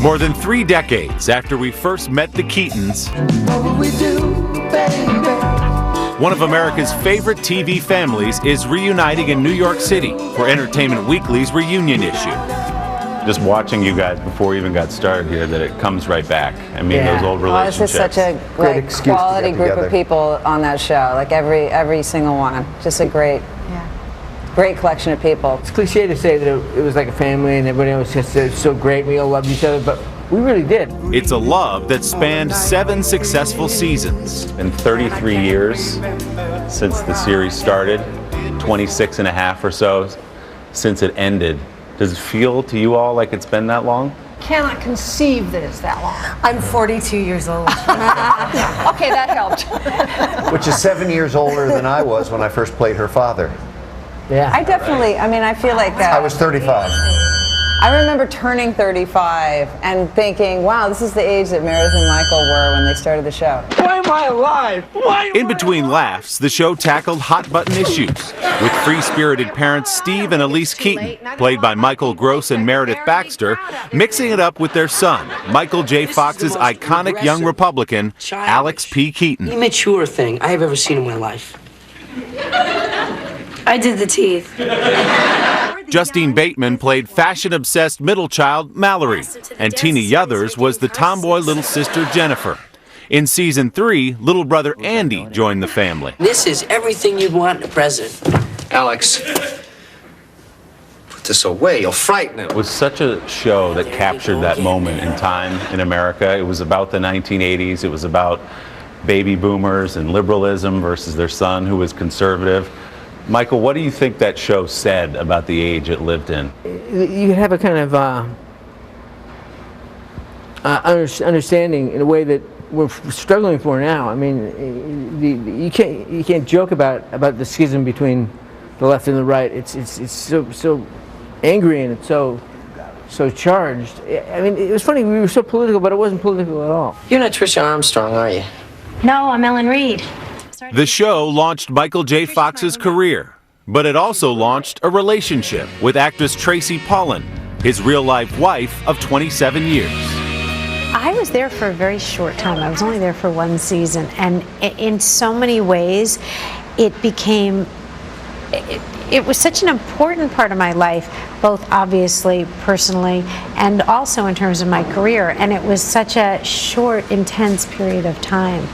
More than 3 decades after we first met the Keatons, one of America's favorite TV families is reuniting in New York City for Entertainment Weekly's reunion issue. Just watching you guys before we even got started here, that it comes right back. I mean, those old relationships. This is such a quality group of people on that show. Like every single one. Just a great collection of people. It's cliche to say that it was like a family and everybody was just so great. We all loved each other, but we really did. It's a love that spanned 7 successful seasons. Been 33 years since the series started, 26 and a half or so since it ended. Does it feel to you all like it's been that long? Cannot conceive that it's that long. I'm 42 years old. Okay, that helped. Which is 7 years older than I was when I first played her father. Yeah. I definitely, I feel like I was 35. I remember turning 35 and thinking, wow, this is the age that Meredith and Michael were when they started the show. Why am I alive? In between laughs, the show tackled hot-button issues with free-spirited parents Steve and Elise Keaton, played by Michael Gross and Meredith Baxter, mixing it up with their son, Michael J. Fox's iconic young Republican, Alex P. Keaton. Immature thing I have ever seen in my life. I did the teeth. Justine Bateman played fashion-obsessed middle child Mallory, and Tina Yothers was the tomboy little sister Jennifer. In season 3, little brother Andy joined the family. This is everything you'd want in a president. Alex, put this away. You'll frighten him. It was such a show that captured that moment in time in America. It was about the 1980s. It was about baby boomers and liberalism versus their son, who was conservative. Michael, what do you think that show said about the age it lived in? You have a kind of understanding in a way that we're struggling for now. I mean, you can't joke about the schism between the left and the right. It's so angry and it's so charged. I mean, it was funny. We were so political, but it wasn't political at all. You're not Trisha Armstrong, are you? No, I'm Ellen Reed. The show launched Michael J. Fox's career, but it also launched a relationship with actress Tracy Pollan, his real-life wife of 27 years. I was there for a very short time. I was only there for 1 season, and in so many ways, it was such an important part of my life, both obviously personally and also in terms of my career, and it was such a short, intense period of time.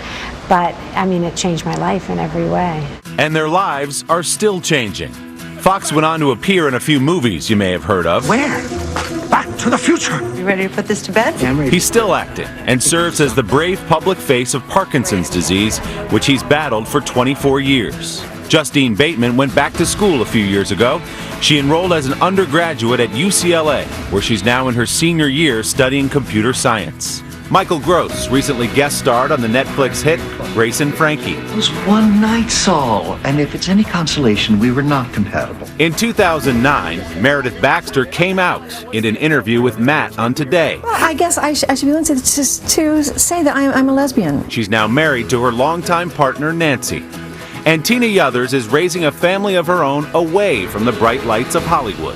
But, I mean, it changed my life in every way. And their lives are still changing. Fox went on to appear in a few movies you may have heard of. Where? Back to the Future. You ready to put this to bed? Yeah, I'm ready. He's still acting and serves as the brave public face of Parkinson's disease, which he's battled for 24 years. Justine Bateman went back to school a few years ago. She enrolled as an undergraduate at UCLA, where she's now in her senior year studying computer science. Michael Gross recently guest starred on the Netflix hit Grace and Frankie. It was one night, Saul, and if it's any consolation, we were not compatible. In 2009, Meredith Baxter came out in an interview with Matt on Today. Well, I guess I should be willing to say that I'm a lesbian. She's now married to her longtime partner, Nancy. And Tina Yothers is raising a family of her own away from the bright lights of Hollywood.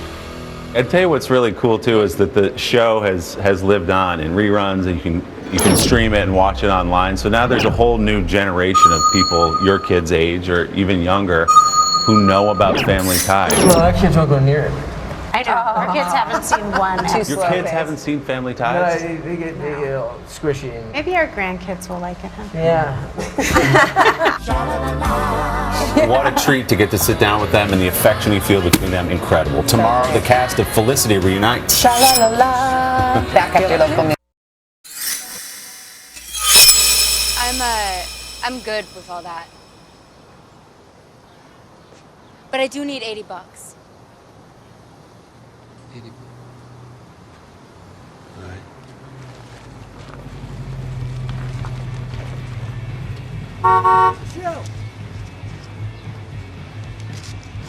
I'd tell you what's really cool too is that the show has lived on in reruns, and you can stream it and watch it online. So now there's a whole new generation of people your kids' age or even younger who know about Family Ties. Well, our kids won't go near it. I know. Our kids haven't seen one. Your kids haven't seen Family Ties? No, they get all squishy. And, Maybe our grandkids will like it, huh? yeah. What a treat to get to sit down with them, and the affection you feel between them, incredible. Tomorrow, the cast of Felicity reunites. Sha-la-la-la. Back at your local music. I'm good with all that. But I do need $80. 80. All right.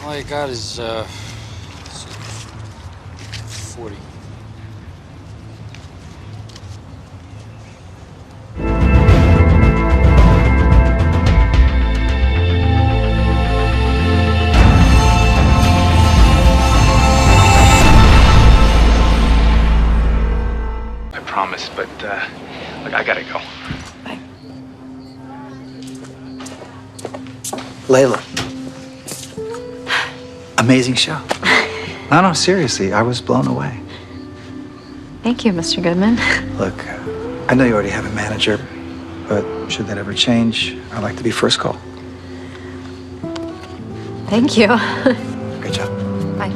All I got is 40. promise, but look, I gotta go. Bye. Layla. Amazing show. No, seriously, I was blown away. Thank you, Mr. Goodman. Look, I know you already have a manager, but should that ever change, I'd like to be first call. Thank you. Great job. Bye.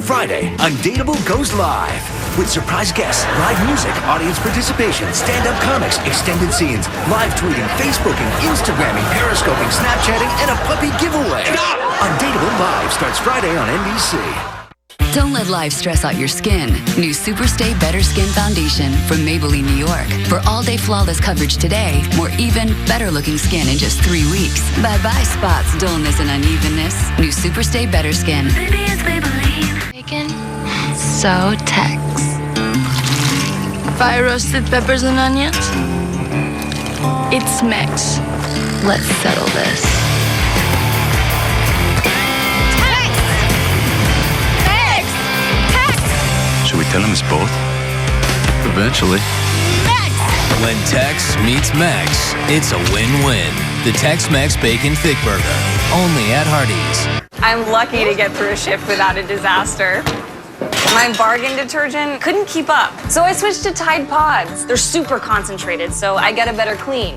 Friday, Undateable goes live. With surprise guests, live music, audience participation, stand-up comics, extended scenes, live tweeting, Facebooking, Instagramming, Periscoping, Snapchatting, and a puppy giveaway. Undateable Live starts Friday on NBC. Don't let life stress out your skin. New Superstay Better Skin Foundation from Maybelline, New York. For all-day flawless coverage today, more even, better-looking skin in just 3 weeks. Bye-bye spots, dullness, and unevenness. New Superstay Better Skin. Baby, it's Maybelline. Bacon. So Tex. Fire roasted peppers and onions. It's Mex. Let's settle this. Should we tell him it's both? Eventually. When Tex meets Mex, it's a win-win. The Tex-Mex Bacon Thick Burger, only at Hardee's. I'm lucky to get through a shift without a disaster. My bargain detergent couldn't keep up, so I switched to Tide Pods. They're super concentrated, so I get a better clean.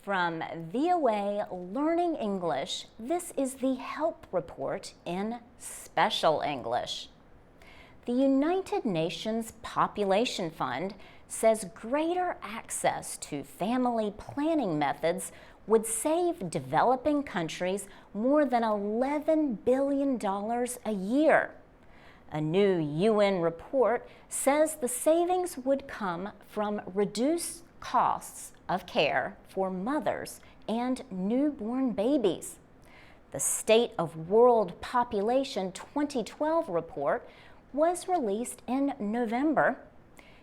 From VOA Learning English, this is the Help Report in Special English. The United Nations Population Fund says greater access to family planning methods would save developing countries more than $11 billion a year. A new UN report says the savings would come from reduced costs of care for mothers and newborn babies. The State of World Population 2012 report was released in November.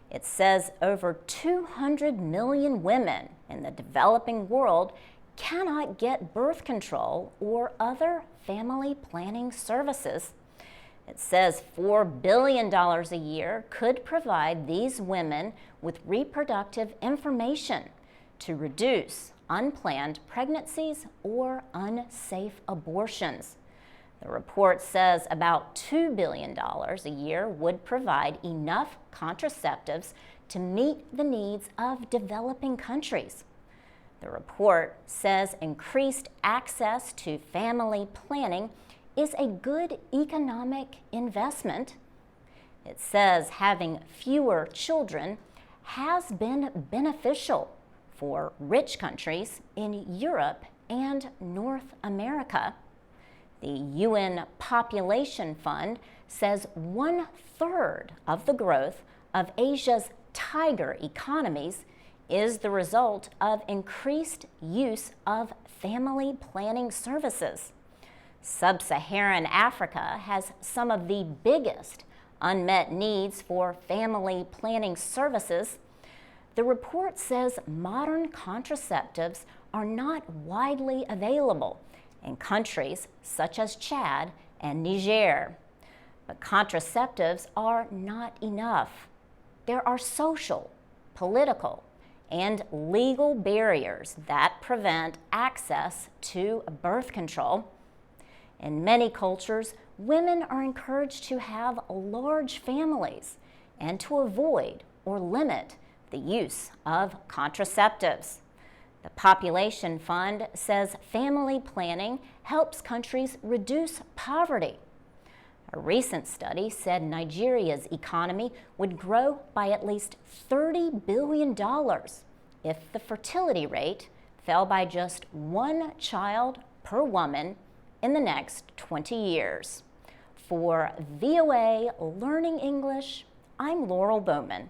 It says over 200 million women in the developing world cannot get birth control or other family planning services. It says $4 billion a year could provide these women with reproductive information to reduce unplanned pregnancies or unsafe abortions. The report says about $2 billion a year would provide enough contraceptives to meet the needs of developing countries. The report says increased access to family planning is a good economic investment. It says having fewer children has been beneficial for rich countries in Europe and North America. The UN Population Fund says 1/3 of the growth of Asia's tiger economies is the result of increased use of family planning services. Sub-Saharan Africa has some of the biggest unmet needs for family planning services. The report says modern contraceptives are not widely available in countries such as Chad and Niger. But contraceptives are not enough. There are social, political, and legal barriers that prevent access to birth control. In many cultures, women are encouraged to have large families and to avoid or limit the use of contraceptives. The Population Fund says family planning helps countries reduce poverty. A recent study said Nigeria's economy would grow by at least $30 billion if the fertility rate fell by just 1 child per woman in the next 20 years. For VOA Learning English, I'm Laurel Bowman.